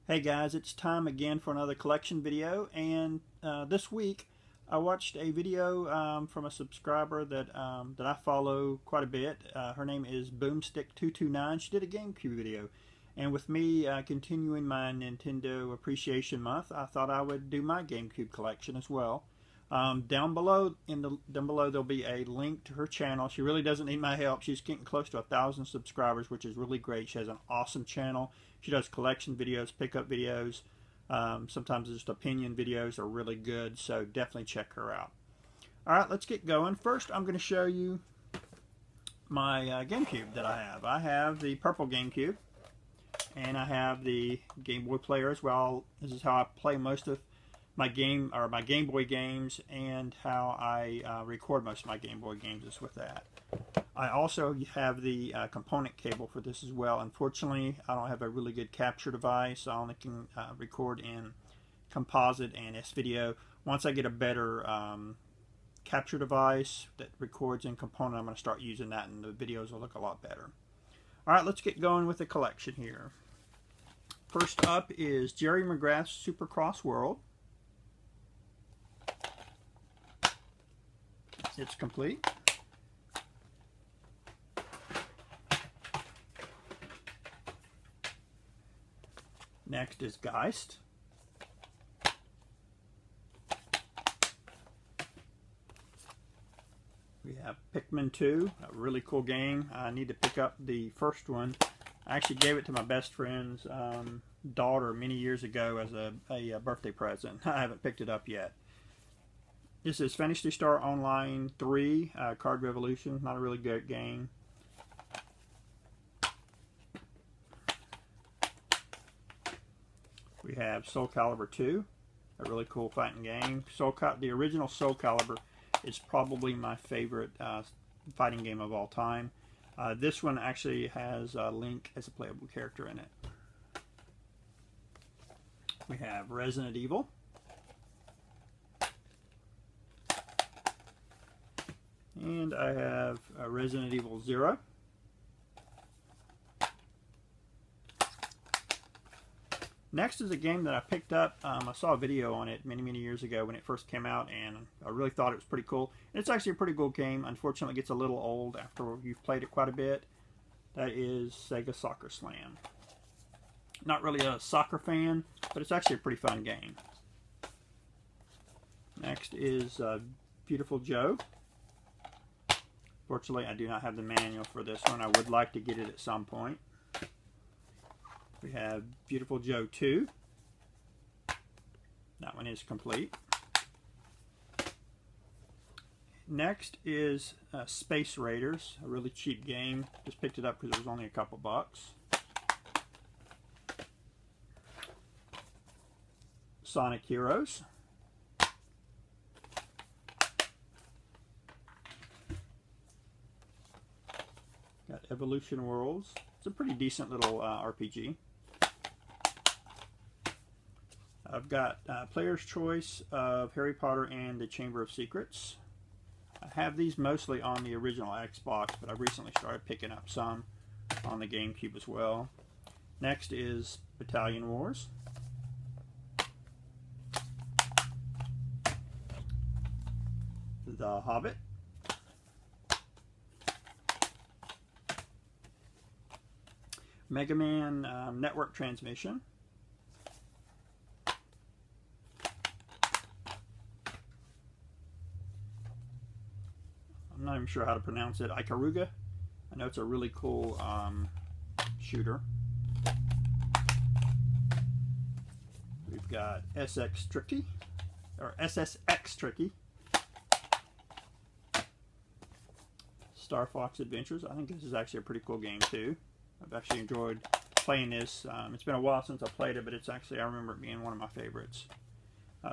Hey guys, it's time again for another collection video, and this week I watched a video from a subscriber that I follow quite a bit. Her name is Boomstick229. She did a Gamecube video, and with me continuing my Nintendo Appreciation Month, I thought I would do my Gamecube collection as well. Down below there'll be a link to her channel. She really doesn't need my help. She's getting close to 1,000 subscribers, which is really great. She has an awesome channel. She does collection videos, pickup videos. Sometimes just opinion videos are really good, so definitely check her out. Alright, let's get going. First, I'm going to show you my Gamecube that I have. I have the purple Gamecube, and I have the Game Boy player as well. This is how I play most of my Game Boy games, and how I record most of my Game Boy games is with that. I also have the component cable for this as well. Unfortunately, I don't have a really good capture device. I only can record in composite and S-video. Once I get a better capture device that records in component, I'm going to start using that, and the videos will look a lot better. Alright, let's get going with the collection here. First up is Jerry McGrath's Supercross World. It's complete. Next is Geist. We have Pikmin 2, a really cool game. I need to pick up the first one. I actually gave it to my best friend's daughter many years ago as a birthday present. I haven't picked it up yet. This is Phantasy Star Online 3, Card Revolution. Not a really good game. We have Soul Calibur 2, a really cool fighting game. The original Soul Calibur is probably my favorite fighting game of all time. This one actually has Link as a playable character in it. We have Resident Evil. And I have Resident Evil 0. Next is a game that I picked up. I saw a video on it many years ago when it first came out, and I really thought it was pretty cool. And it's actually a pretty cool game. Unfortunately, it gets a little old after you've played it quite a bit. That is Sega Soccer Slam. Not really a soccer fan, but it's actually a pretty fun game. Next is Beautiful Joe. Fortunately, I do not have the manual for this one. I would like to get it at some point. We have Beautiful Joe 2. That one is complete. Next is Space Raiders, a really cheap game. Just picked it up because it was only a couple bucks. Sonic Heroes. Got Evolution Worlds. It's a pretty decent little RPG. I've got Player's Choice of Harry Potter and the Chamber of Secrets. I have these mostly on the original Xbox, but I've recently started picking up some on the GameCube as well. Next is Battalion Wars. The Hobbit. Mega Man Network Transmission. I'm not even sure how to pronounce it. Ikaruga. I know it's a really cool shooter. We've got SX Tricky, or SSX Tricky. Star Fox Adventures. I think this is actually a pretty cool game too. I've actually enjoyed playing this. It's been a while since I played it, but it's actually, I remember it being one of my favorites.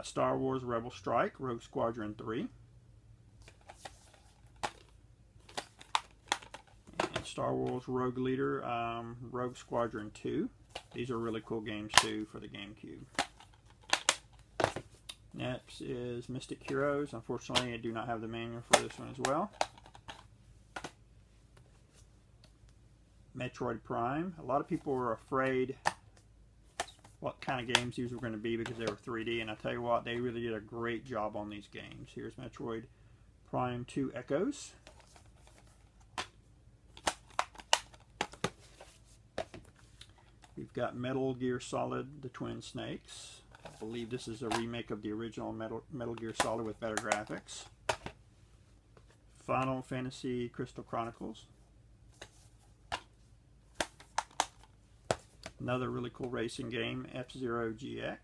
Star Wars Rebel Strike, Rogue Squadron 3. And Star Wars Rogue Leader, Rogue Squadron 2. These are really cool games too for the GameCube. Next is Mystic Heroes. Unfortunately, I do not have the manual for this one as well. Metroid Prime. A lot of people were afraid what kind of games these were going to be because they were 3D, and I tell you what, they really did a great job on these games. Here's Metroid Prime 2 Echoes. We've got Metal Gear Solid: The Twin Snakes. I believe this is a remake of the original Metal Gear Solid with better graphics. Final Fantasy Crystal Chronicles. Another really cool racing game, F-Zero GX.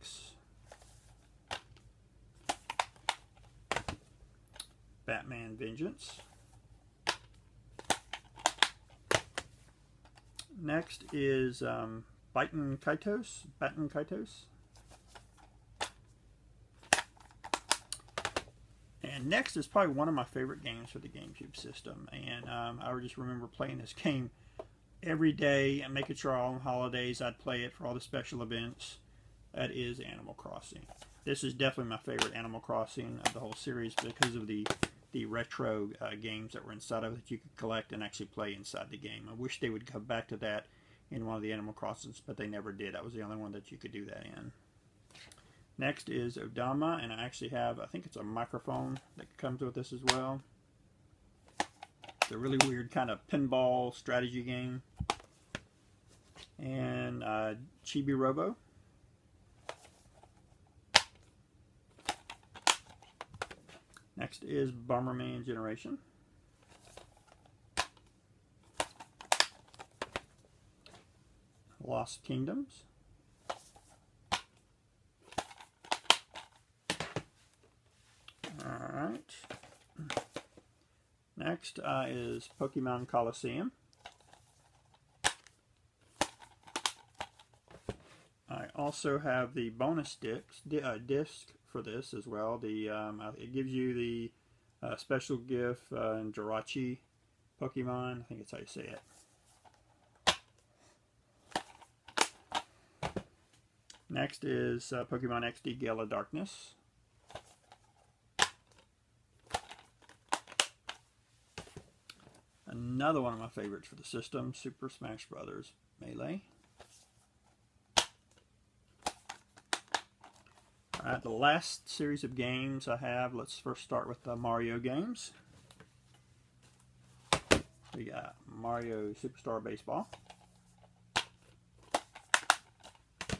Batman Vengeance. Next is Baten Kaitos. And next is probably one of my favorite games for the GameCube system. And I just remember playing this game every day and making sure on holidays I'd play it for all the special events. That is Animal Crossing. This is definitely my favorite Animal Crossing of the whole series because of the retro games that were inside of it that you could collect and actually play inside the game. I wish they would come back to that in one of the Animal Crossings, but they never did. That was the only one that you could do that in. Next is Odama, and I actually have, I think it's a microphone that comes with this as well. It's a really weird kind of pinball strategy game. And Chibi Robo. Next is Bomberman Generation. Lost Kingdoms. Alright. Next is Pokemon Coliseum. I also have the bonus disc for this as well. It gives you the special gift Jirachi Pokemon. I think that's how you say it. Next is Pokemon XD Gale of Darkness. Another one of my favorites for the system, Super Smash Bros. Melee. Alright, the last series of games I have, let's first start with the Mario games. We got Mario Superstar Baseball.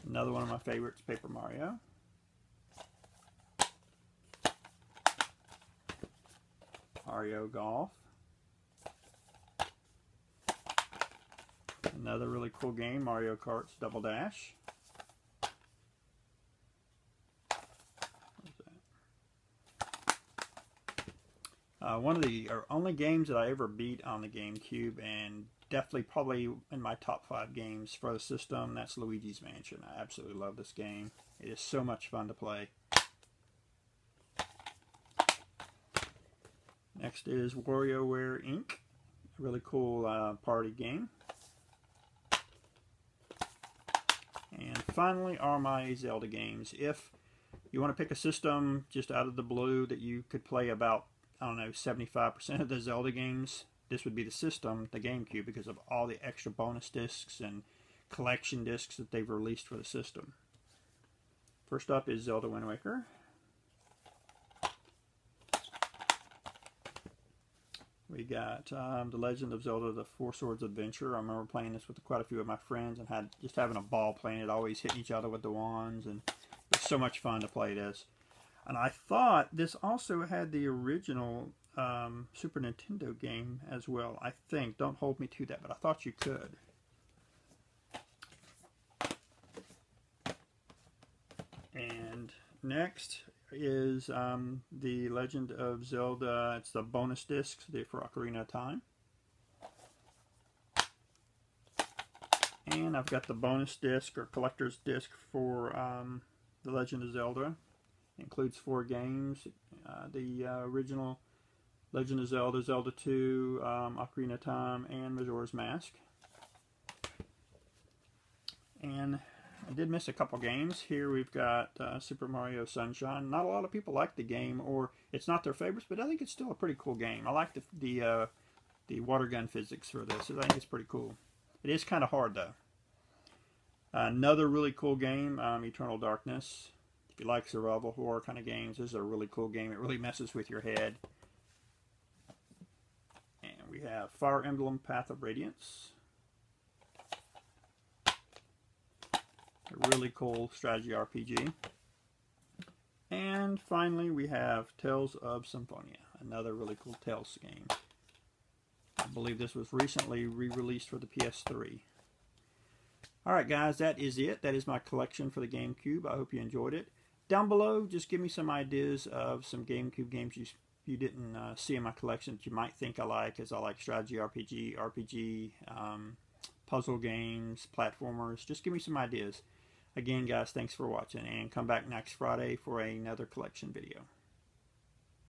Another one of my favorites, Paper Mario. Mario Golf. Another really cool game, Mario Kart's Double Dash. One of the only games that I ever beat on the GameCube, and definitely probably in my top 5 games for the system, that's Luigi's Mansion. I absolutely love this game. It is so much fun to play. Next is WarioWare Inc. A really cool party game. And finally are my Zelda games. If you want to pick a system just out of the blue that you could play about, I don't know, 75% of the Zelda games, this would be the system, the GameCube, because of all the extra bonus discs and collection discs that they've released for the system. First up is Zelda Wind Waker. We got The Legend of Zelda: The Four Swords Adventure. I remember playing this with quite a few of my friends and just having a ball playing it, always hitting each other with the wands, and it was so much fun to play this. And I thought this also had the original Super Nintendo game as well, I think. Don't hold me to that, but I thought you could. And next is The Legend of Zelda. It's the bonus discs for Ocarina of Time. And I've got the bonus disc or collector's disc for The Legend of Zelda. Includes 4 games, the original Legend of Zelda, Zelda 2, Ocarina of Time, and Majora's Mask. And I did miss a couple games. Here we've got Super Mario Sunshine. Not a lot of people like the game, or it's not their favorites, but I think it's still a pretty cool game. I like the water gun physics for this. I think it's pretty cool. It is kind of hard though. Another really cool game, Eternal Darkness. If you like survival horror kind of games, this is a really cool game. It really messes with your head. And we have Fire Emblem Path of Radiance. A really cool strategy RPG. And finally, we have Tales of Symphonia, another really cool Tales game. I believe this was recently re-released for the PS3. Alright guys, that is it. That is my collection for the GameCube. I hope you enjoyed it. Down below, just give me some ideas of some GameCube games you didn't see in my collection that you might think I like, as I like strategy RPG, puzzle games, platformers. Just give me some ideas. Again, guys, thanks for watching, and come back next Friday for another collection video.